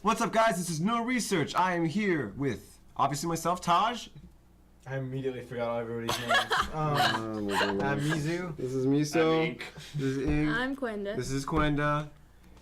What's up, guys? This is No Research. I am here with, obviously, myself, Taj. I immediately forgot all everybody's names. I'm Mizu. This is Miso. I'm Ink. This is Ink. I'm Quenda. This is Quenda.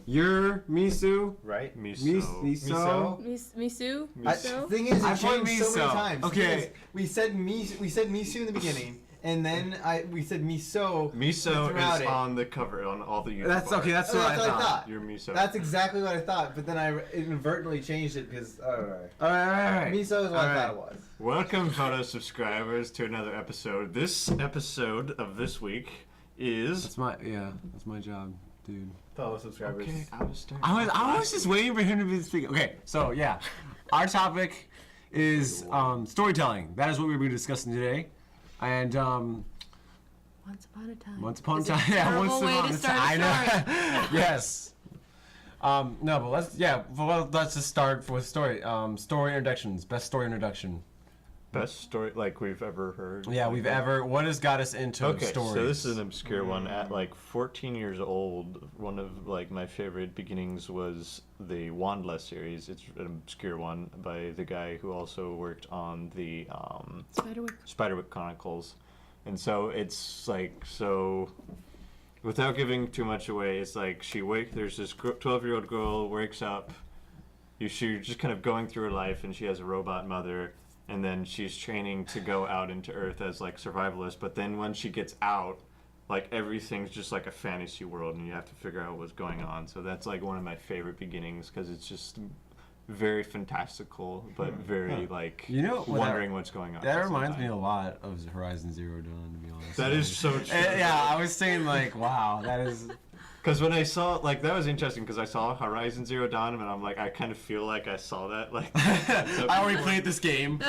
You're Misu. Right? Miso. Miso. Misu? The thing is, I it put changed so Miso. many times. Okay. We said Misu in the beginning, and then we said Miso. Miso throughout is it. on the cover on all the YouTube That's okay. That's Oh, what that's I what I thought. thought. You're Miso. That's exactly what I thought, but then I inadvertently changed it because. Alright. All right. Miso is what I thought it was. Welcome, fellow subscribers, to another episode. This episode of this week is. That's my job, dude. Fellow subscribers. Okay, I was starting. I was just waiting for him to be speaking. Okay, so yeah, our topic is storytelling. That is what we're going to be discussing today, and Once upon a time. once upon a Is a time, yeah, terrible once way upon to a start a time. I story. know. Yes. No, but let's just start with story. Story introductions. Best story introduction. Best story like we've ever heard. Yeah, like we've that. ever. What has got us into Okay, stories? so this is an obscure one. At like 14 years old, one of like my favorite beginnings was the Wandla series. It's an obscure one by the guy who also worked on the Spiderwick Chronicles. And so it's like, so without giving too much away, it's like there's this 12-year-old girl wakes up. She's just kind of going through her life, and she has a robot mother. And then she's training to go out into Earth as like survivalist, but then when she gets out, like everything's just like a fantasy world, and you have to figure out what's going on. So that's like one of my favorite beginnings because it's just very fantastical, but very like wondering what's going on. That reminds me a lot of Horizon Zero Dawn, to be honest. That is so true. Yeah, I was saying like, wow, that is. Because when I saw, like, that was interesting because I saw Horizon Zero Dawn, and I'm like, I kind of feel like I saw that. Like, I already played this game.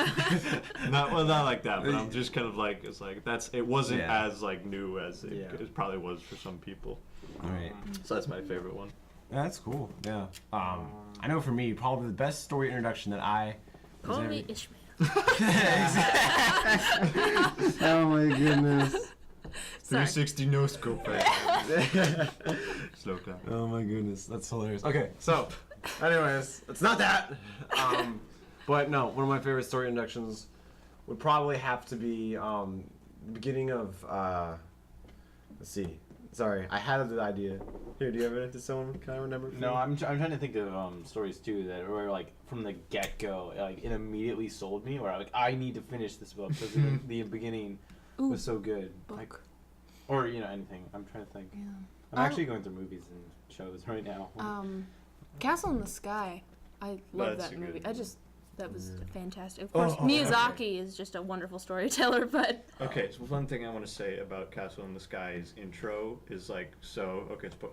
not like that, but I'm just kind of like, it's like, it wasn't as, like, new as it probably was for some people. All right. So that's my favorite one. That's cool, yeah. I know for me, probably the best story introduction that I... Call me Ishmael. Oh my goodness. 360 no scope. Slow clap. Oh my goodness, that's hilarious. Okay, so, anyways, it's not that. But no, one of my favorite story introductions would probably have to be the beginning of. Let's see. Sorry, I had the idea. Here, do you have it? Does someone can I remember? No, I'm trying to think of stories too that were like from the get go, like it immediately sold me. Where I need to finish this book because the beginning was so good. Book. Like, or anything. I'm trying to think. Yeah. I'm actually going through movies and shows right now. Castle in the Sky. I love That's that a movie. good That was fantastic. Of course, Miyazaki is just a wonderful storyteller, but... Okay, so one thing I want to say about Castle in the Sky's intro is like, it's a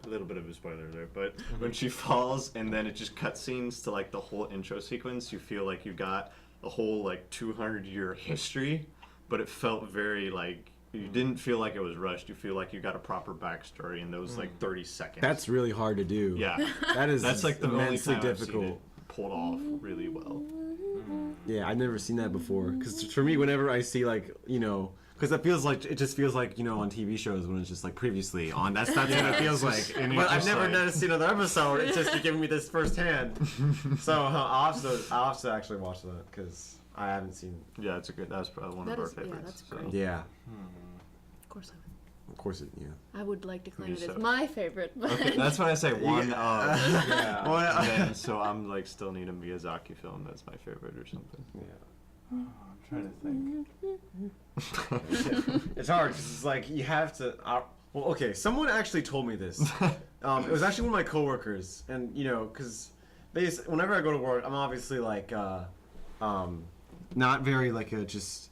little bit of a spoiler there, but when she falls and then it just cutscenes to like the whole intro sequence, you feel like you got a whole like 200-year history, but it felt very like, you didn't feel like it was rushed. You feel like you got a proper backstory in those like 30 seconds. That's really hard to do. Yeah. That's like the only immensely time difficult. I've seen it pulled off really well. Yeah, I've never seen that before. Because for me, whenever I see like, because it just feels like on TV shows when it's just like previously on. That's what it feels like. But I've never seen another episode. It's just giving me this firsthand. So I'll have to actually watch that because I haven't seen. Yeah, it's that's probably one of our favorites. Yeah, that's great. Yeah. Of course I would. Of course it. Yeah. I would like to claim it So- as my favorite, but... Okay, that's when I say one of. Yeah. Then, so I'm like still need a Miyazaki film that's my favorite or something. Yeah. I'm trying to think. It's hard because it's like you have to. Well, okay. Someone actually told me this. It was actually one of my coworkers, and because whenever I go to work, I'm obviously like, not very like just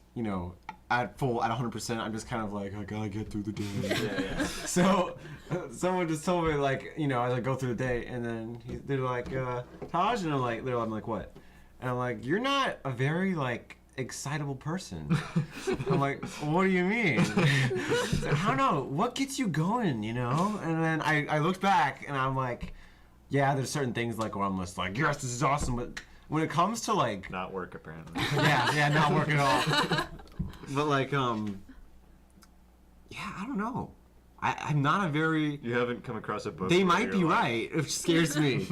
at 100%. I'm just kind of like I gotta get through the day. Yeah. So someone just told me like as I go through the day, and then they're like Taj, and I'm like what? And I'm like, you're not a very like excitable person. I'm like, what do you mean? I don't know. What gets you going? And then I looked back and I'm like, yeah, there's certain things like where I'm just like, yes, this is awesome, but when it comes to like Not work apparently. yeah, not work at all. But like yeah, I don't know. I'm not a very. You haven't come across a book. They where might you're be like- right, which scares me.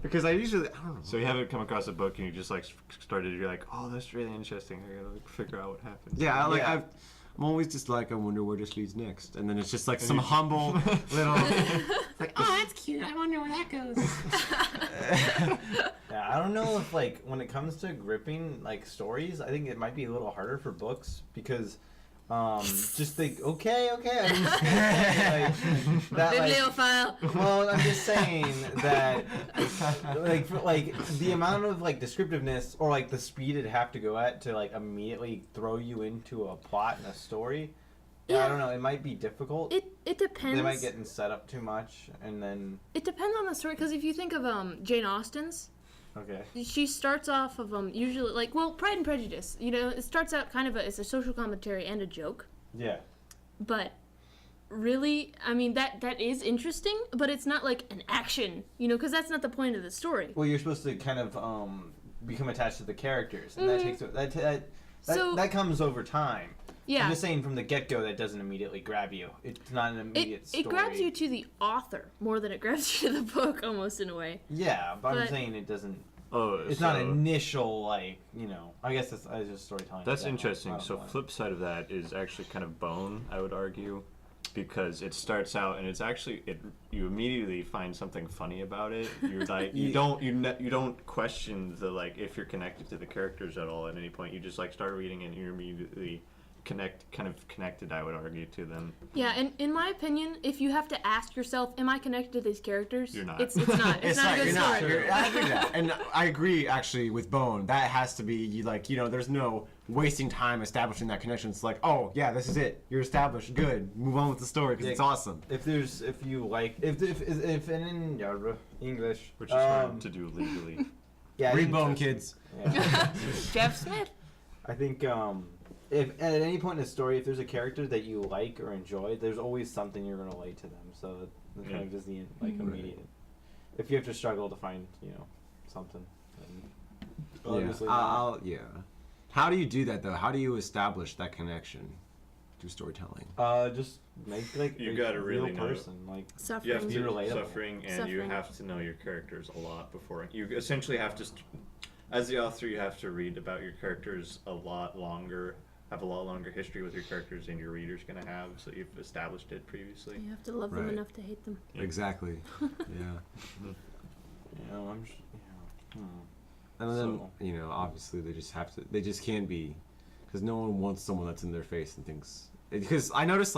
Because I don't know. So you haven't come across a book and you just like started. You're like, oh, that's really interesting. I gotta like, figure out what happens. Yeah, like Yeah. I'm always just like, I wonder where this leads next, and then it's just like some humble little. Like, oh, that's cute. I wonder where that goes. Yeah, I don't know if like when it comes to gripping like stories, I think it might be a little harder for books because just think okay, I'm just saying, like, that, like, Bibliophile. well, I'm just saying that like the amount of like descriptiveness or like the speed it'd have to go at to like immediately throw you into a plot and a story. Yeah, I Yeah. don't know. It might be difficult. It depends. They might get set up too much, and then It depends on the story, because if you think of Jane Austen's, okay. she starts off of usually like, well, Pride and Prejudice. You know, it starts out kind of it's a social commentary and a joke, Yeah. but really, I mean that is interesting, but it's not like an action, you know, because that's not the point of the story. Well, you're supposed to kind of become attached to the characters, and that takes So- that comes over time. Yeah. I'm just saying from the get-go that doesn't immediately grab you. It's not an immediate story. It grabs you to the author more than it grabs you to the book, almost in a way. Yeah, but I'm But- saying it doesn't. Oh, It's so not initial like I guess that's just storytelling. That's in general. interesting. I don't So know. flip side of that is actually kind of Bone, I would argue, because it starts out and it's actually you immediately find something funny about it. You're like you don't question the like if you're connected to the characters at all at any point. You just like start reading it and you're immediately connected, I would argue, to them. Yeah, and in my opinion, if you have to ask yourself, am I connected to these characters? You're not. It's not. It's not a good you're not. story. I agree with that. And I agree actually with Bone. That has to be there's no wasting time establishing that connection. It's like, oh yeah, this is it. You're established. Good. Move on with the story because it's awesome. If you like if in English, Which is hard to do legally. yeah, I Read think- Bone, kids. Yeah. Jeff Smith. I think if at any point in the story, if there's a character that you like or enjoy, there's always something you're gonna relate to them. So that's kind of just the immediate. If you have to struggle to find something, then obviously not. How do you do that though? How do you establish that connection through storytelling? Just make like You a gotta real really know. person. Like Suffering. You have Be to relatable. suffering, and you Suffering. have to know your characters a lot before you essentially have to. As the author, you have to read about your characters a lot longer. Have a lot longer history with your characters than your reader's gonna have, so you've established it previously. You have to love them Right. enough to hate them. Exactly. Yeah. I'm just And then So- obviously they just can't be, because no one wants someone that's in their face and thinks. Because I noticed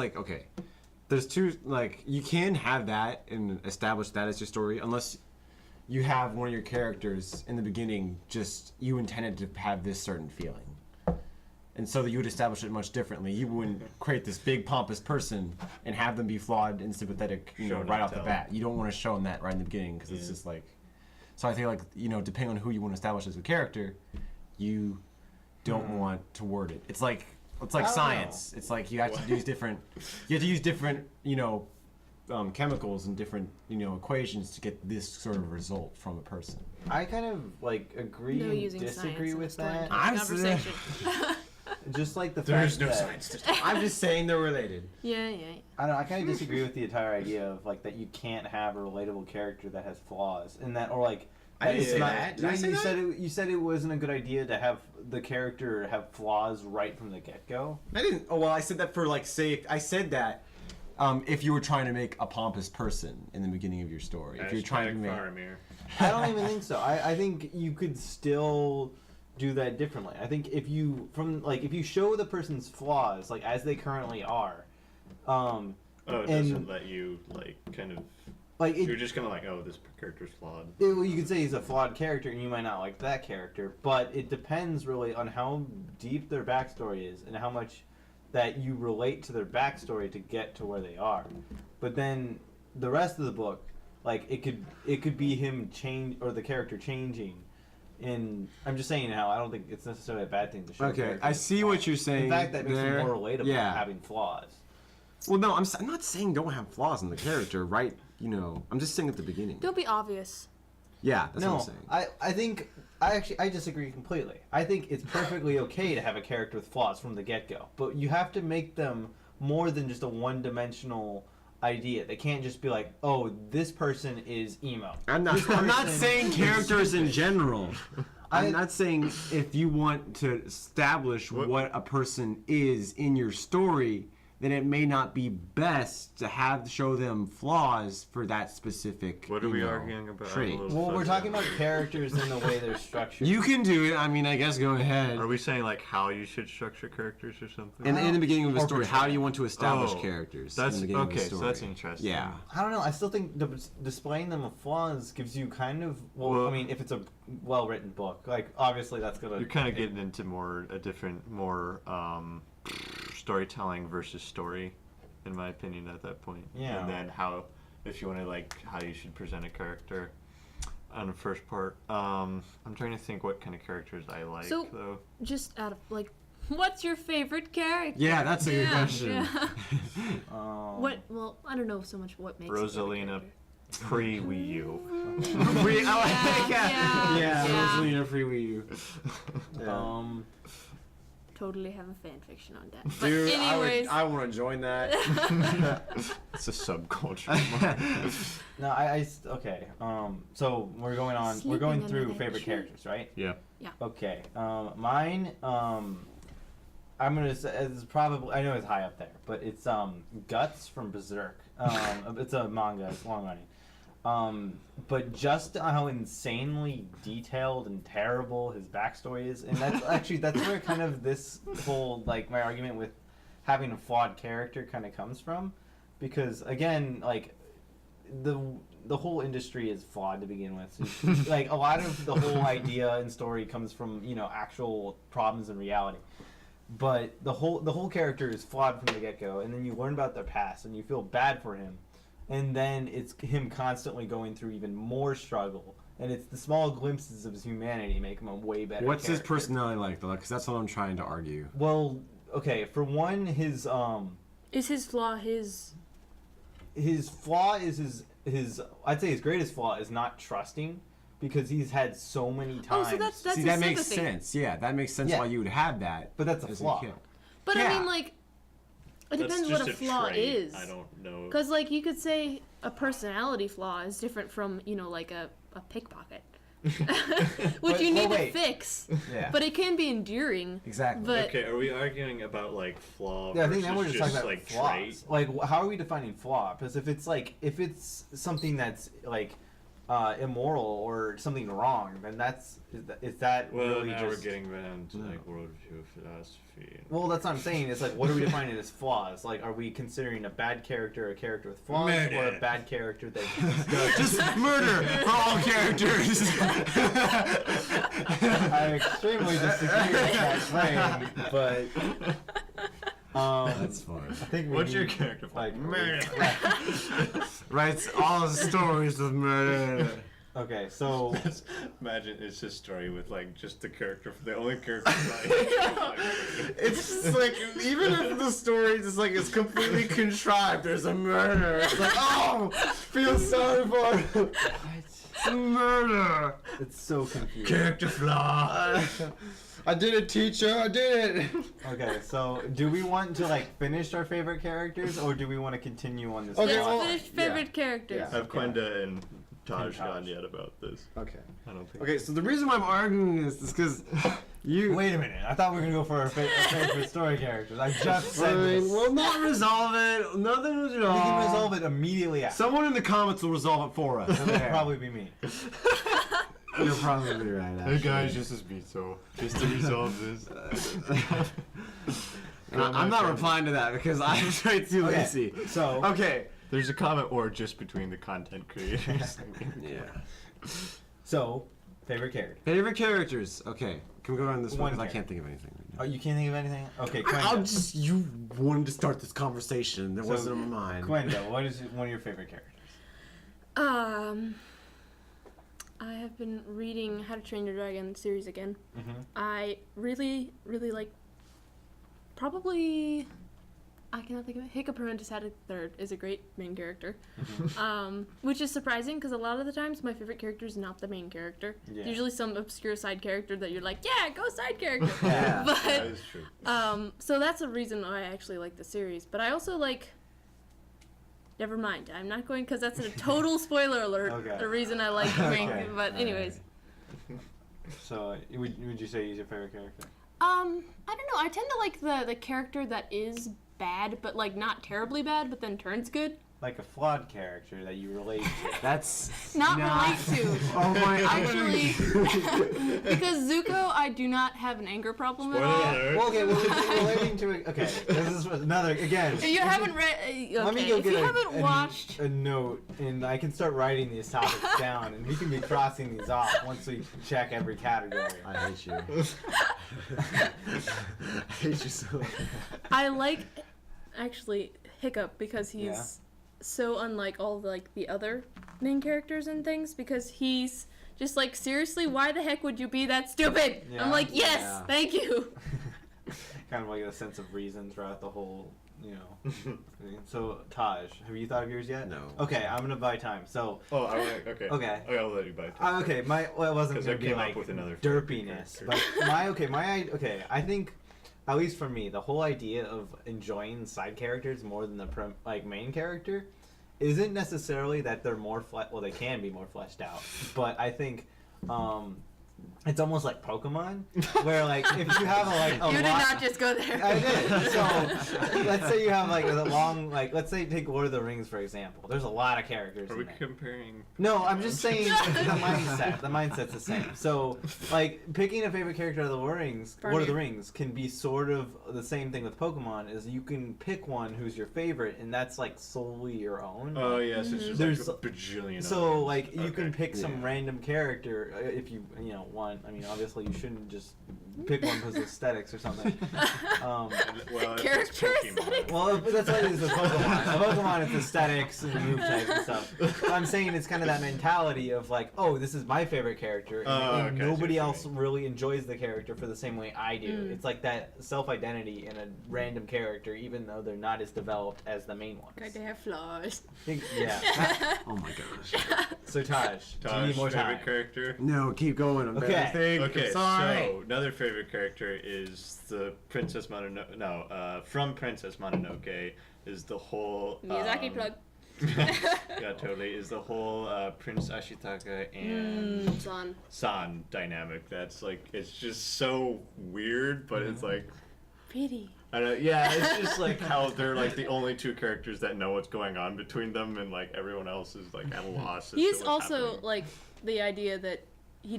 there's two you can have that and establish that as your story unless you have one of your characters in the beginning just you intended to have this certain feeling. And so that you would establish it much differently. You wouldn't create this big pompous person and have them be flawed and sympathetic, Show right not off the tell. bat. You don't want to show them that right in the beginning because it's just like. So I think depending on who you want to establish as a character, you don't want to word it. It's like don't science. It's like you have to use different. You have to use different chemicals and different equations to get this sort of result from a person. I kind of agree No and using disagree science in a with story that. I'm conversation. Just like the fact that I'm just saying they're related. Yeah. I don't know, I kind of disagree with the entire idea of that you can't have a relatable character that has flaws, and that I didn't it's say not- that. Did I say that? You said it wasn't a good idea to have the character have flaws right from the get go. I didn't. Oh well, I said that for I said that if you were trying to make a pompous person in the beginning of your story, if you're trying to make. Faramir. I don't even think so. I think you could still do that differently. I think if you show the person's flaws as they currently are, Oh, it and doesn't let you kind of. You're just gonna oh, this character's flawed. you could say he's a flawed character, and you might not like that character, but it depends really on how deep their backstory is and how much that you relate to their backstory to get to where they are. But then the rest of the book, it could be him change or the character changing. And I'm just saying how I don't think it's necessarily a bad thing to show. Okay, characters I see flaws. what you're saying. In fact, that makes there. it more relatable having flaws. Well, no, I'm not saying don't have flaws in the character, right? I'm just saying at the beginning. Don't be obvious. Yeah, that's what I'm No, saying. I think I disagree completely. I think it's perfectly okay to have a character with flaws from the get-go, but you have to make them more than just a one-dimensional idea. They can't just be like, oh, this person is emo. I'm not saying characters in general. I'm not saying if you want to establish what a person is in your story, then it may not be best to show them flaws for that specific. What are we arguing about? Trait. Well, we're talking about characters and the way they're structured. You can do it. I mean, I guess go ahead. Are we saying like how you should structure characters or something? In the beginning of a story, how do you want to establish Oh, characters? That's in the beginning okay. of the So story? that's interesting. Yeah. I don't know. I still think displaying them of flaws gives you kind of. Well, Well- I mean, if it's a well-written book, like obviously that's gonna. You're kind of getting into more storytelling versus story, in my opinion, at that point. Yeah. And then if you want to how you should present a character on the first part. I'm trying to think what kind of characters I like, So- though. Just out of like, what's your favorite character? Yeah, that's a good question. Yeah. What? Well, I don't know so much what makes Rosalina pre-Wii U. Yeah, yeah. Rosalina free Wii U. Totally have a fan fiction on that. But Dude, anyways, I want to join that. It's a subculture. No, okay. So we're going on. Sleeping we're going under through that favorite tree. characters, right? Yeah. Okay. Mine. I'm gonna say it's probably. I know it's high up there, but it's Guts from Berserk. It's a manga. It's long running. But just how insanely detailed and terrible his backstory is, and that's where kind of this whole like my argument with having a flawed character kind of comes from, because again like the whole industry is flawed to begin with. Like a lot of the whole idea and story comes from actual problems in reality. But the whole character is flawed from the get-go, and then you learn about their past and you feel bad for him. And then it's him constantly going through even more struggle. And it's the small glimpses of his humanity make him a way better What's his character. personality like, though? Because that's what I'm trying to argue. Well, okay, for one, is his flaw his? his flaw is his I'd say his greatest flaw is not trusting, because he's had so many times. Oh, so that's See, his that makes sympathy. sense. Yeah, that makes sense Yeah. why you would have that. But that's a as flaw. kid. But Yeah. I mean, like, it depends what a flaw is. I don't know. Because, like, you could say a personality flaw is different from, like a pickpocket. Which you need to fix. Yeah. But it can be enduring. Exactly. But Okay, are we arguing about like flaw Yeah, I versus think now we're just talking about like flaws. trait? Like, how are we defining flaw? Because if it's something that's like immoral or something wrong, then is that Well, really now just? we're getting into like worldview philosophy. Well, that's what I'm saying. It's like, what are we defining as flaws? Like, are we considering a bad character a character with flaws, Murder. or a bad character that Just murder for all characters. I extremely disagree with that claim, but That's fine. I think we What's your need, character flaw? like Murder. Writes all the stories of murder. Okay, so Imagine it's a story with like just the character, the only character. It's just like, even if the story is like it's completely contrived, there's a murder. It's like, oh, feel sorry for him. Murder. it's so confusing. Character flaw. I did it, teacher. I did it. Okay, so do we want to like finish our favorite characters, or do we want to continue on this? Okay, let's well, finish favorite characters. yeah. Have Quenda and Taj Taj. gone yet about this? Okay. I don't think. Okay, so the reason why I'm arguing this is because you. Wait a minute. I thought we were gonna go for our favorite story characters. I just said this. We'll not resolve it. Nothing was We can resolve it immediately after. Someone in the comments will resolve it for us. That would probably be me. You're probably right. Hey Actually. guys, this is Vito. Just to resolve this. And I'm not replying to that because I'm way too lazy. So Okay. There's a comment or just between the content creators. Yeah. So, favorite character. Favorite characters. Okay. Can we go on this one? One Because I character. can't think of anything right Oh, now. you can't think of anything? Okay, I'll Quenda. just. You wanted to start this conversation. That So, wasn't on my mind. Quenda, what is one of your favorite characters? I have been reading How to Train Your Dragon series again. Mm-hmm. I really, really like. Probably I cannot think of it. Hiccup Horrendous had a third is a great main character, which is surprising because a lot of the times my favorite character is not the main character. Yeah. It's usually some obscure side character that you're like, yeah, go side character. Yeah, but That is true. so that's a reason why I actually like the series. But I also like. Never mind. I'm not going because that's a total spoiler alert. Okay. The reason I like the main. Okay. But anyways, So, would you say he's your favorite character? I don't know. I tend to like the character that is bad, but like not terribly bad, but then turns good. Like a flawed character that you relate to. That's Not relate to. Oh my! Actually, because Zuko, I do not have an anger problem at all. Well, okay, well, it's relating to it. Okay, this is another again. If you haven't read, okay, Let me go if get you haven't watched, a note, and I can start writing these topics down, and we can be crossing these off once we check every category. I hate you. I hate you so. I like actually Hiccup because he's Yeah. so unlike all like the other main characters and things because he's just like seriously, why the heck would you be that stupid? Yeah. I'm like, yes, Yeah. thank you. Kind of like a sense of reason throughout the whole, thing. So, Taj, have you thought of yours yet? No. Okay, I'm gonna buy time. So, Oh, okay. Okay. I'll let you buy time. okay, it wasn't 'Cause gonna I be came up like with another favorite derpiness, character. but I think, at least for me, the whole idea of enjoying side characters more than the main character isn't necessarily that they're more well, they can be more fleshed out, but I think it's almost like Pokemon, where like if you have a You did lot, not just go there. I did. So let's say you have like a long, let's say take Lord of the Rings for example. There's a lot of characters. Are in we there. comparing? No, I'm just saying the mindset. The mindset's the same. So, like, picking a favorite character out of the Lord of the Rings can be sort of the same thing with Pokemon. Is you can pick one who's your favorite, and that's like solely your own. Oh yes, it's just There's- like a bajillion. So, others. like, you can Okay. pick some Yeah. random character if you want. I mean, obviously, you shouldn't just pick one because of aesthetics or something. Well, if it's Character Pokemon. aesthetics. Well, that's what it is with Pokemon. A Pokemon, it's aesthetics and move types and stuff. But I'm saying it's kind of that mentality of like, oh, this is my favorite character, and, Oh, and okay, I see what nobody you else mean. really enjoys the character for the same way I do. Mm. It's like that self-identity in a random character, even though they're not as developed as the main ones. God, they have flaws. Yeah. Oh my gosh. So Taj, do you Taj, need more favorite time? character? No, keep going. I'm Okay. better think. Okay, I'm sorry. so another favorite character is the Princess Mononoke. No, from Princess Mononoke is the whole Miyazaki plug. yeah, totally. Is the whole Prince Ashitaka and Son. San dynamic. That's like it's just so weird, but it's like Pretty. I don't know. Yeah, it's just like how they're like the only two characters that know what's going on between them, and like everyone else is like at a loss. As to He's what's also happening. like the idea that he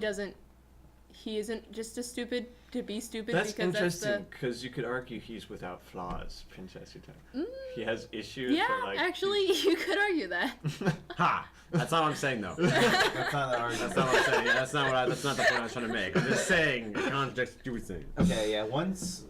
isn't just as stupid to be stupid That's because interesting because you could argue he's without flaws, Prince Ashitaka. He has issues. Yeah, but, like, actually, you could argue that. Ha! That's not what I'm saying though. That's not the argument. That's not what I'm saying. Yeah, that's not the point I was trying to make. I'm just saying it contradicts what you were saying. Okay, yeah. Once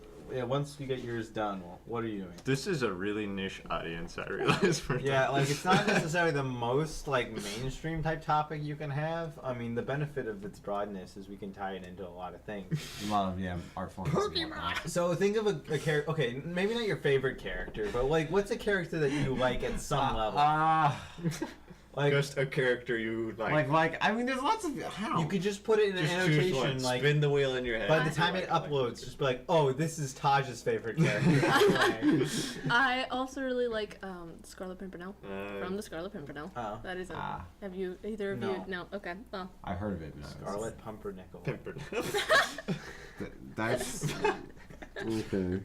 you get yours done, well, what are you doing? This is a really niche audience, I realize. For Yeah, that. like it's not necessarily the most like mainstream type topic you can have. I mean, the benefit of its broadness is we can tie it into a lot of things. A lot of art forms. So think of a character. Okay, maybe not your favorite character, but like, what's a character that you like at some level? Like, just a character you like. like I mean, there's lots of how you could just put it in an Just choose annotation, one. like. Spin the wheel in your head. By the time it uploads, just be like, "Oh, this is Taj's favorite character." I also really like Scarlet Pimpernel Uh, from the Scarlet Pimpernel. Oh. That is a. Ah. Have you either of No. you? No. Okay. Well. I heard of it. But Scarlet Pumpernickel. Pimpernel. That's okay.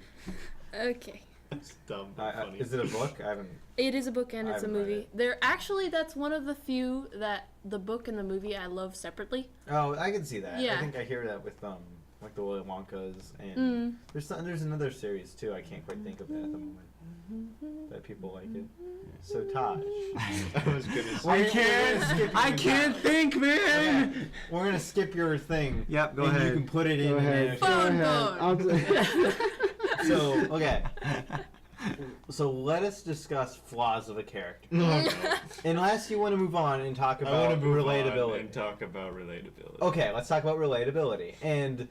Okay. It's dumb. but funny. Is it a book? I haven't. It is a book and I it's a haven't read movie. it. They're actually that's one of the few that the book and the movie I love separately. Oh, I can see that. Yeah. I think I hear that with like the Willy Wonkas and there's another series too. I can't quite think of it at the moment. That people like it. So Taj. I was gonna say. I can't think, man. Okay, we're gonna skip your thing. Yep, go and ahead. You can put it in. There. Phone. So okay. So let us discuss flaws of a character. Unless you want to move on and talk I about want to move relatability. on and talk about relatability. Okay, let's talk about relatability. And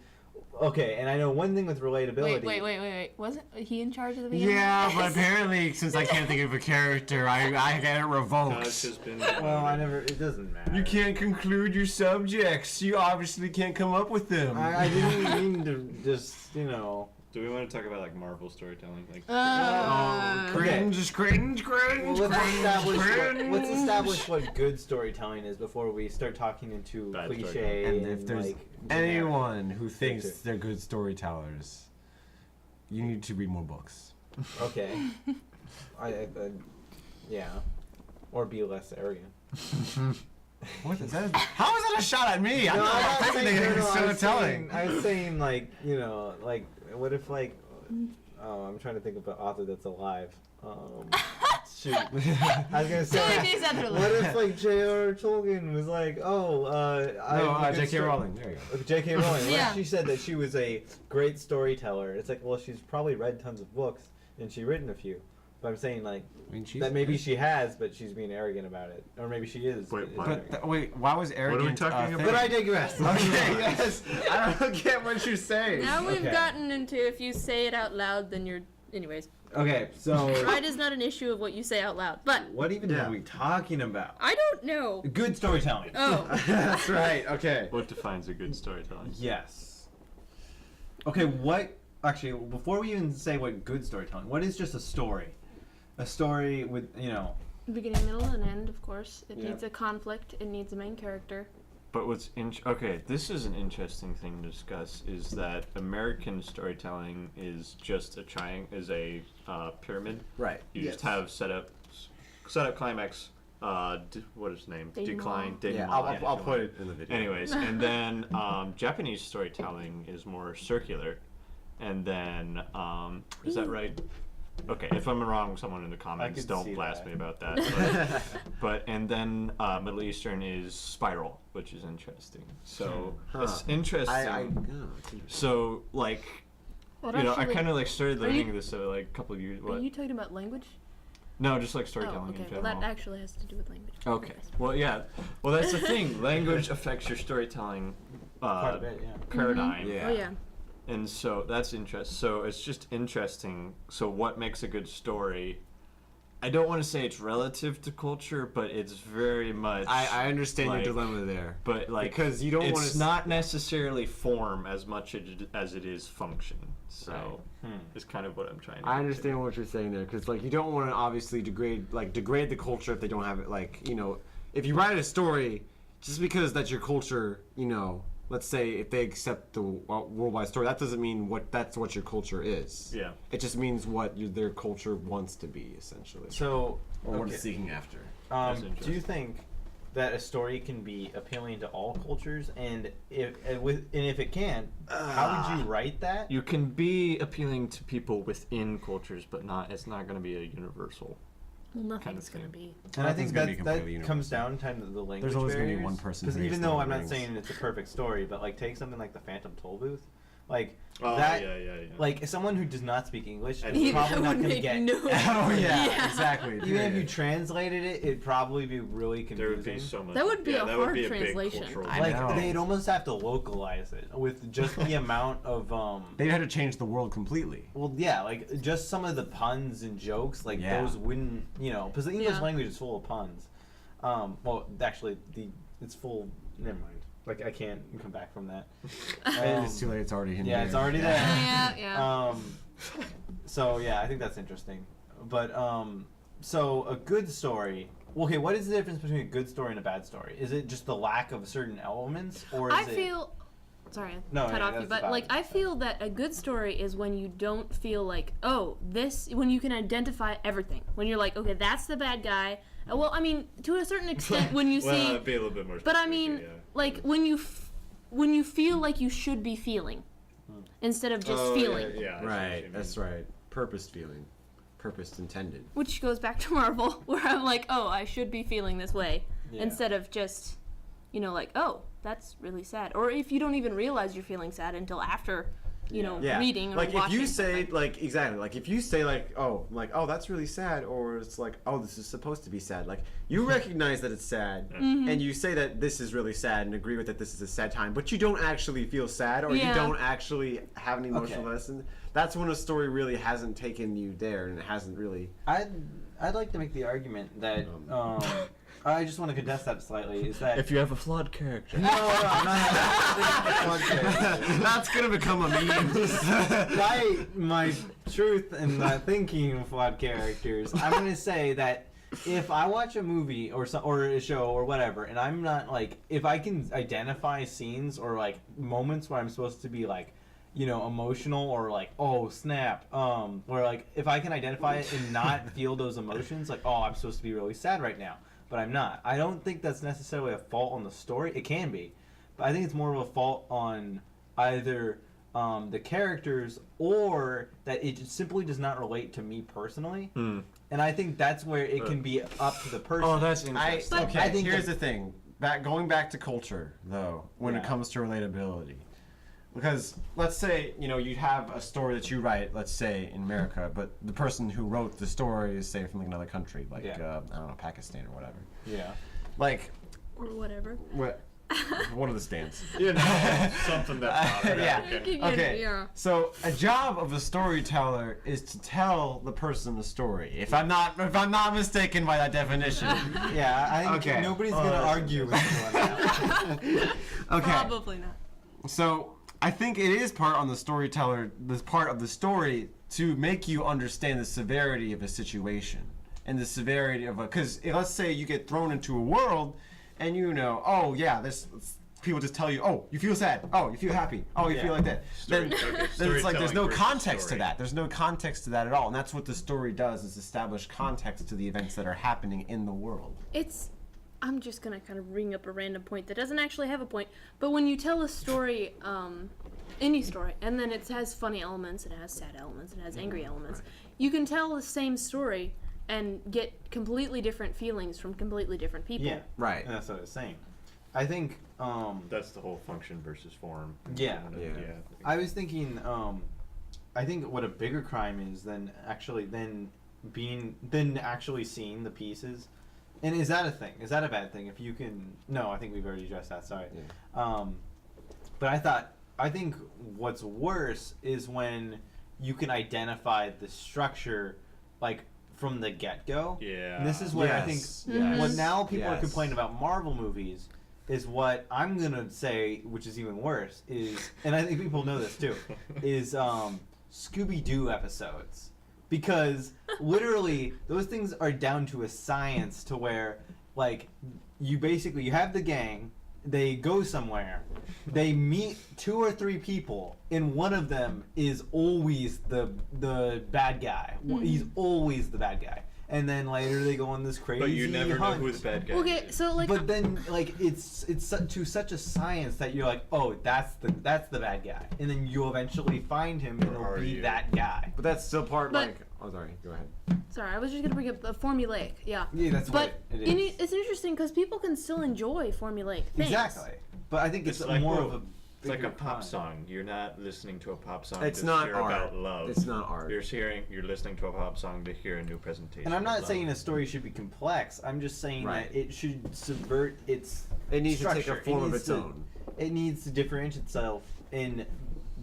Okay, and I know one thing with relatability. Wait. Wasn't he in charge of the beginning? Yeah, but apparently, since I can't think of a character, I get it Josh revoked. has been. Well, it doesn't matter. You can't conclude your subjects. You obviously can't come up with them. I didn't mean to just, Do we want to talk about like Marvel storytelling? Like, Cringe. Well, let's establish what good storytelling is before we start talking into Bad cliche storytelling. And if there's like, anyone who thinks they're good storytellers, you need to read more books. Okay. Yeah. Or be less arrogant. What is that? How is that a shot at me? I'm No, not I'm not thinking saying- of no, I was storytelling. saying like, what if like, I'm trying to think of an author that's alive. Shoot. I was gonna say, what if like J.R.R. Tolkien was like, J.K. Rowling. There you go. J.K. Rowling. What Yeah. if she said that she was a great storyteller? It's like, well, she's probably read tons of books and she's written a few. But I'm saying like I mean, she's that maybe she has, but she's being arrogant about it, or maybe she is. Wait, is what? arrogant. But wait, why was arrogant? talking about? But I digress. Okay, yes. I don't get what you're saying. Now we've Okay. gotten into if you say it out loud, then you're. Anyways, Okay, so pride is not an issue of what you say out loud, but what even Yeah. are we talking about? I don't know. Good storytelling. Oh, That's right. Okay. what defines a good storytelling? Yes. Okay, actually, before we even say what good storytelling, what is just a story? A story with, beginning, middle, and end. Of course, it Yeah. needs a conflict. It needs a main character. But okay, this is an interesting thing to discuss. Is that American storytelling is just a pyramid. Right. You just have setup, climax. What is his name? Denouement. Decline. Yeah, Denouement. I'll put it in the video. Anyways, and then Japanese storytelling is more circular, and then is that right? Okay, if I'm wrong, someone in the comments could don't see blast that. me about that. But and then Middle Eastern is spiral, which is interesting. So it's interesting. So like What I actually- kind of like started Are you- learning this like a couple of years. Are What? you talking about language? No, just like Oh, storytelling okay. in Well, general. that actually has to do with language. Okay. Well, yeah. Well, that's the thing. Language affects your storytelling quite a bit, yeah. paradigm. Yeah. Oh yeah. And so that's interesting. So it's just interesting. So what makes a good story? I don't want to say it's relative to culture, but it's very much. I understand like, your dilemma there. But like, Because you don't it's want to. not necessarily form as much as it is function. So Right. it's kind of what I'm trying to. I get understand what you're saying there, because like you don't want to obviously degrade the culture if they don't have it. Like if you write a story, just because that's your culture, let's say if they accept the worldwide story, that doesn't mean that's what your culture is. to. Yeah. It just means what their culture wants to be, essentially, So, or what okay. it's seeking after. That's Do you interesting. think that a story can be appealing to all cultures, and if it can, how would you write that? You can be appealing to people within cultures, but it's not going to be a universal. Well, nothing's Kind of gonna thing. be. And I think Nothing's gonna be that completely comes universal. down to the language There's always gonna be barriers. one person Because raised even on though the I'm not rings. saying it's a perfect story, but like take something like the Phantom Tollbooth, like Oh that. yeah. Like someone who does not speak English And is Yeah, probably that not would going to make get. no. Oh yeah, Yeah. exactly. Even if you period. translated it, it'd probably be really There would confusing. be so much. That would be a that hard would be a big translation. cultural I Like know. they'd almost have to localize it with just the amount of They had to change the world completely. Well, yeah, like just some of the puns and jokes, like Yeah. those wouldn't, because the English Yeah. language is full of puns. Well, actually, it's full. Never mind. Like I can't come back from that. It's too late. It's already in Yeah, here. it's already there. Yeah. So yeah, I think that's interesting. But so a good story. Okay, what is the difference between a good story and a bad story? Is it just the lack of certain elements, or is I it? feel. Sorry, No, cut yeah, off you, that's but fine. like I feel that a good story is when you don't feel like, oh, when you can identify everything. When you're like, okay, that's the bad guy. Well, I mean, to a certain extent, when you Well, see, it'd be a little bit more. but I specific, mean, yeah. like when you feel like you should be feeling, instead of just Oh, feeling, Yeah, I see what you Right. mean. That's right. Purposed feeling. Purposed intended. which goes back to Marvel, where I'm like, oh, I should be feeling this way, Yeah. instead of just, like, oh, that's really sad. Or if you don't even realize you're feeling sad until after Yeah. reading or like watching. if you say something. like exactly like if you say like oh that's really sad, or it's like oh this is supposed to be sad, like you recognize that it's sad and you say that this is really sad and agree with that this is a sad time, but you don't actually feel sad, or you Yeah. don't actually have an emotional Okay. lesson. That's when a story really hasn't taken you there and it hasn't really. I'd like to make the argument that I just want to contest that slightly. Is that If you have a flawed character. no, I'm not. That's gonna become a meme. my truth in that thinking of flawed characters, I'm gonna say that if I watch a movie or a show or whatever, and I'm not like, if I can identify scenes or like moments where I'm supposed to be like, emotional or like, oh snap, or like if I can identify it and not feel those emotions, like, oh, I'm supposed to be really sad right now, but I'm not. I don't think that's necessarily a fault on the story. It can be, but I think it's more of a fault on either the characters or that it just simply does not relate to me personally. And I think that's where it can be up to the person. Oh, that's interesting. Okay, I think here's the thing. Going back to culture, though, when it Yeah. comes to relatability. Because let's say, you have a story that you write, let's say, in America, but the person who wrote the story is, say, from like another country, like, Yeah. I don't know, Pakistan or whatever. Yeah. Like, or whatever. what? One of the stands. Something that's not Yeah. American. Okay, Yeah. so a job of a storyteller is to tell the person the story. If I'm not mistaken by that definition. Yeah, I think Okay. nobody's gonna argue with you on that. Okay. Probably not. So I think it is part on the storyteller, this part of the story, to make you understand the severity of a situation and the severity of because let's say you get thrown into a world, and oh yeah, this people just tell you, oh you feel sad, oh you feel happy, oh you feel like that. Then it's like there's no context to that. There's no context to that at all, and that's what the story does, is establish context to the events that are happening in the world. I'm just gonna kind of bring up a random point that doesn't actually have a point, but when you tell a story, any story, and then it has funny elements, it has sad elements, it has angry elements, you can tell the same story and get completely different feelings from completely different people. Yeah, Right. and that's what I was saying. I think, That's the whole function versus form. Yeah. Yeah. I was thinking, I think what a bigger crime is than actually seeing the pieces. And is that a thing? Is that a bad thing? If you can, no, I think we've already addressed that. Sorry. Yeah. But I think what's worse is when you can identify the structure, like from the get-go. Yeah. And this is where I think Yes. what now people are Yes. complaining about Marvel movies is what I'm gonna say, which is even worse, is, and I think people know this too, is Scooby-Doo episodes. Because literally those things are down to a science to where, like, you have the gang, they go somewhere, they meet 2 or 3 people, and one of them is always the bad guy. He's always the bad guy. And then later they go on this crazy But you never know hunt. who the bad guy Okay, is. so like, But then, like, it's to such a science that you're like, oh, that's the bad guy, and then you eventually find him, and Or it'll are be you? that guy. But that's still part But- like. Oh, sorry. Go ahead. sorry, I was just gonna bring up the formulaic. Yeah. Yeah, that's But what it is. it's interesting because people can still enjoy formulaic things. Exactly. But I think it's, It's like more more- of a. It's like a bigger pop crime. song. You're not listening to a pop song It's to not hear art. about love. It's not art. You're listening to a pop song to hear a new presentation. And I'm not of saying love. a story should be complex. I'm just saying Right. that it should subvert its. It needs structure. to take a form It of needs its to- own. It needs to differentiate itself and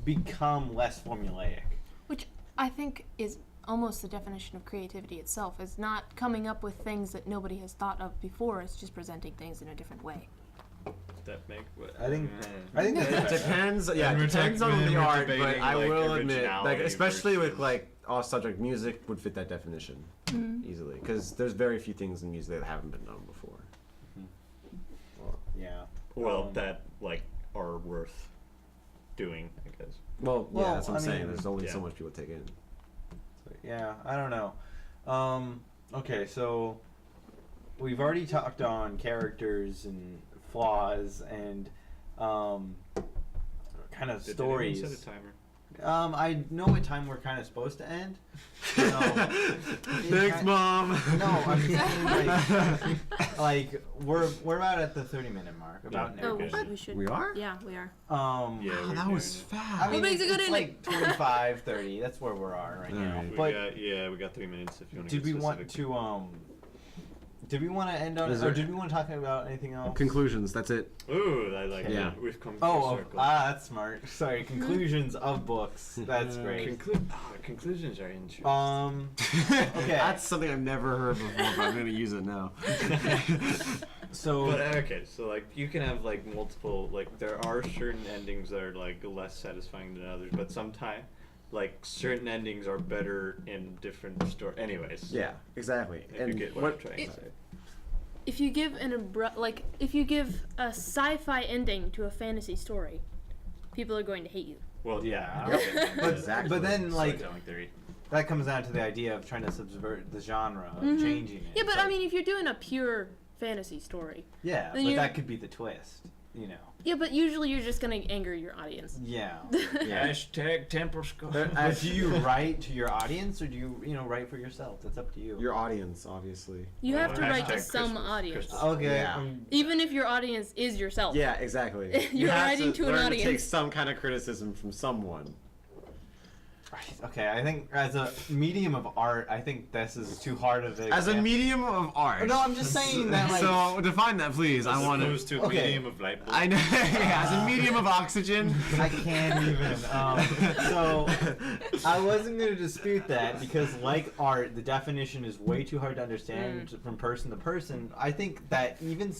become less formulaic. Which I think is almost the definition of creativity itself. Is not coming up with things that nobody has thought of before. It's just presenting things in a different way. That make. I think It that's depends. Yeah, it And we're depends talking- on the we're art, but debating, I like, will admit, like originality especially with versus- like all subject music would fit that definition easily, because there's very few things in music that haven't been done before. yeah. Well, that like are worth doing, I guess. Well, yeah, Well, that's what I'm I saying. mean- There's only Yeah. so much people take in. Yeah, I don't know. Okay, so we've already talked on characters and flaws and kind of Did stories. anyone set a timer? I know what time we're kind of supposed to end. So, Thanks, Mom. No, I'm saying like we're about at the 30-minute mark. About Yeah. now. Oh, we should. We are? Yeah, we are. Yeah, Oh, we're that was doing it. fast. I mean, makes a good it's ending? like 25, 30. That's where we are right now. Alright. But We got 3 minutes if you want to did get we want specific. to Did we want to end on, Is or there- did we want to talk about anything else? Conclusions. That's it. Ooh, I like Yeah. that. We've come full Oh, circle. that's smart. Sorry, conclusions of books. That's great. Conclusions are interesting. Okay. That's something I've never heard before, but I'm gonna use it now. So But okay, so like you can have like multiple, like there are certain endings that are like less satisfying than others, but sometimes like certain endings are better in different story. Anyways, Yeah, exactly. if you get what I'm trying to say. If you give if you give a sci-fi ending to a fantasy story, people are going to hate you. Well, yeah. But, Exactly. but then like Storytelling theory. that comes down to the idea of trying to subvert the genre, of Mhm. changing it. Yeah, but So- I mean, if you're doing a pure fantasy story, yeah, then but you're- that could be the twist, you know. yeah, but usually you're just gonna anger your audience. Yeah. Hashtag temper score. But do you write to your audience, or do you write for yourself? That's up to you. Your audience, obviously. You have to write to Hashtag some Christmas, audience, Christmas. Okay. Yeah. even if your audience is yourself. Yeah, exactly. You You're have writing to an learn audience. To take some kind of criticism from someone. Right. Okay. I think as a medium of art, I think this is too hard of a. As a medium of art. No, I'm just saying that. Like, So define that, please. I want to. to Okay. medium of light bulb. I know. Yeah, as a medium of oxygen. I can't even. So I wasn't going to dispute that because, like art, the definition is way too hard to understand from person to person. I think that even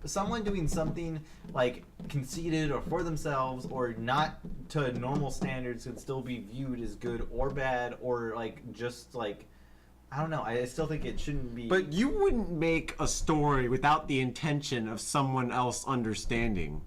someone doing something like conceited or for themselves or not to normal standards could still be viewed as good or bad or like just like I don't know. I still think it shouldn't be. But you wouldn't make a story without the intention of someone else understanding.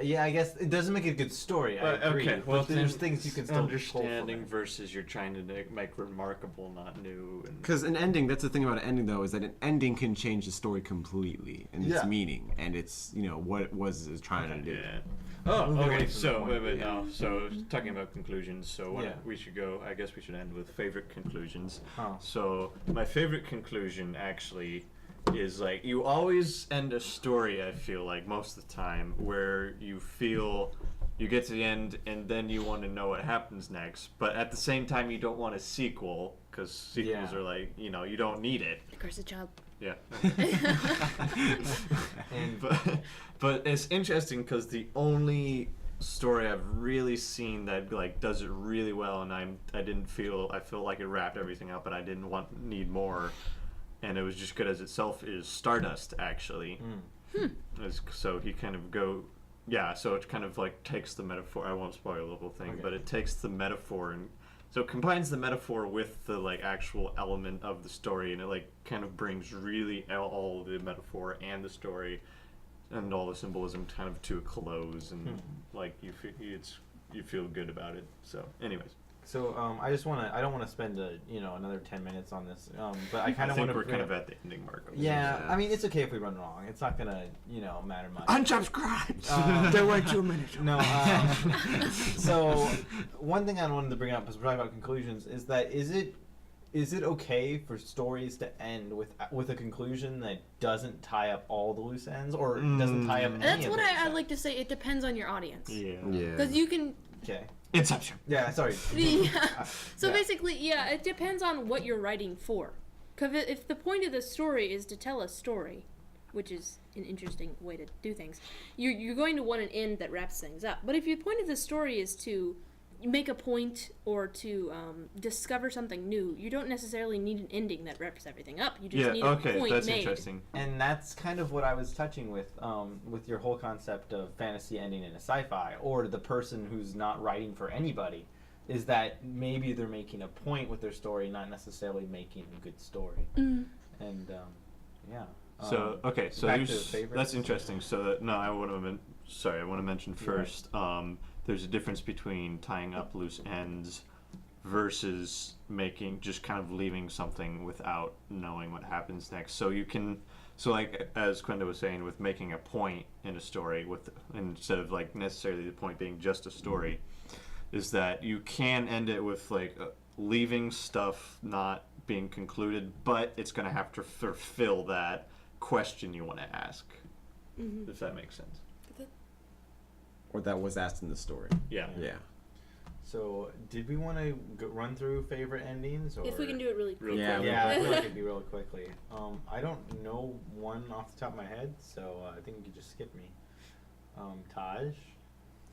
Yeah, I guess it doesn't make it a good story. I agree. Okay, But there's things you can still understanding pull from versus you're trying to make remarkable, not new. And Because an ending, that's the thing about an ending, though, is that an ending can change the story completely and its Yeah. meaning and its, what it was trying to do. yeah. Oh, Moving away okay. from the So point. wait, no. So talking about conclusions. So what Yeah. we should go. I guess we should end with favorite conclusions. Oh. So my favorite conclusion actually is like you always end a story. I feel like most of the time where you feel you get to the end and then you want to know what happens next, but at the same time you don't want a sequel because sequels Yeah. are like you don't need it. The Curse of Child. Yeah. And but it's interesting because the only story I've really seen that like does it really well, and I feel like it wrapped everything up, but I didn't need more, and it was just good as itself. Is Stardust actually? So he kind of so it kind of like takes the metaphor. I won't spoil the whole thing, Okay. but it takes the metaphor and. So it combines the metaphor with the like actual element of the story, and it like kind of brings really all the metaphor and the story, and all the symbolism kind of to a close, and like you feel good about it. So, anyways, so I don't want to spend another 10 minutes on this, but I kind I of think want to. we're kind of at the ending mark. Of this. Yeah, I mean it's okay if we run wrong. It's not gonna matter much. Unsubscribe! There were 2 minutes. No. So one thing I wanted to bring up because we're talking about conclusions is that is it okay for stories to end with a conclusion that doesn't tie up all the loose ends or doesn't tie up any That's of what the loose I ends? like to say. It depends on your audience. Yeah. Because you can. Okay. Inception. Yeah. Sorry. So Yeah. basically, yeah, it depends on what you're writing for. Because if the point of the story is to tell a story, which is an interesting way to do things, you're going to want an end that wraps things up. But if your point of the story is to make a point or to discover something new, you don't necessarily need an ending that wraps everything up. You just need a point that's made. interesting. And that's kind of what I was touching with your whole concept of fantasy ending in a sci-fi, or the person who's not writing for anybody, is that maybe they're making a point with their story, not necessarily making a good story. Mm. And yeah. So okay, so back to favorites. that's interesting. So I want to mention first. There's a difference between tying up loose ends versus just kind of leaving something without knowing what happens next. So So like as Quenda was saying, with making a point in a story, with instead of like necessarily the point being just a story, is that you can end it with like leaving stuff not being concluded, but it's going to have to fulfill that question you want to ask. If that makes sense. Or that was asked in the story. Yeah. Yeah. So, did we want to run through favorite endings? Or? If we can do it really quick. Yeah, Yeah, I feel like it'd be real quickly. I don't know one off the top of my head, so I think you could just skip me. Taj?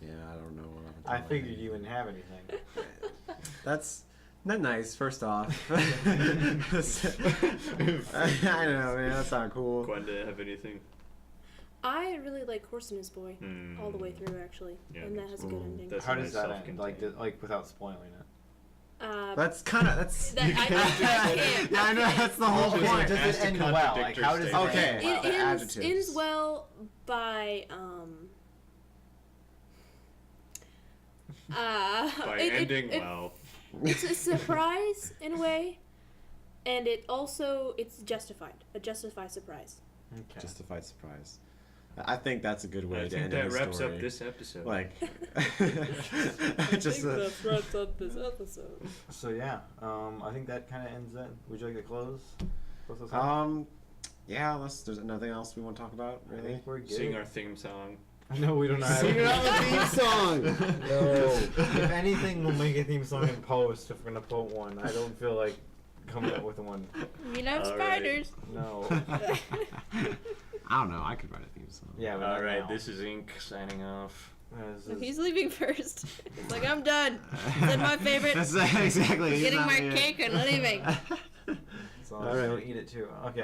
Yeah, I don't know. I figured you wouldn't have anything. That's not nice, first off. I don't know, man. That's not cool. Quenda, have anything? I really like Horse and His Boy all the way through, actually, Yeah, and that has a good ending. That's How a does nice that end? self-contained. Like without spoiling it. That's kind of that's. That- I can't. Yeah, I know that's the whole Okay, point. does Has it to end well? Like, contradict how your does it statement. Okay. end well? It ends, adjectives. ends well by By ending well. It's a surprise in a way, and it's justified. A justified surprise. Okay. Justified surprise. I think that's a good way I to think end that any wraps story. up this episode. Like, I just think that wraps up this episode. So yeah, I think that kind of ends then. Would you like to close? Close us out? yeah. There's nothing else we want to talk about, I really. think we're good. Sing our theme song. No, we don't have Sing it out the theme song. No. If anything, we'll make a theme song in post if we're gonna put one. I don't feel like coming up with one. You love All spiders. No. I don't know. I could write a theme song. Yeah, but All not right, now. this is Ink signing off. This No, is- he's leaving first. He's like, I'm done. That's my favorite. That's exactly. he's Getting not my here. cake and leaving. So All I'm just gonna right. eat it too. Okay.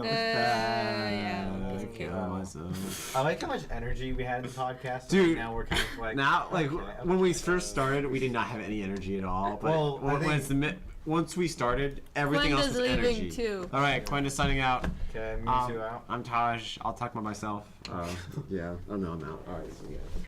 Yeah. I kill myself. I like how much energy we had in the podcast. Dude, now we're kind of like Now, like okay, when we okay. first started, we did not have any energy at all. But Well, I think- once we started, everything else Quenda's was leaving energy. too. All right, Quenda's signing out. Okay, Mewtwo out. I'm Taj. I'll talk about myself. Yeah. Oh no, I'm out. All right. So yeah.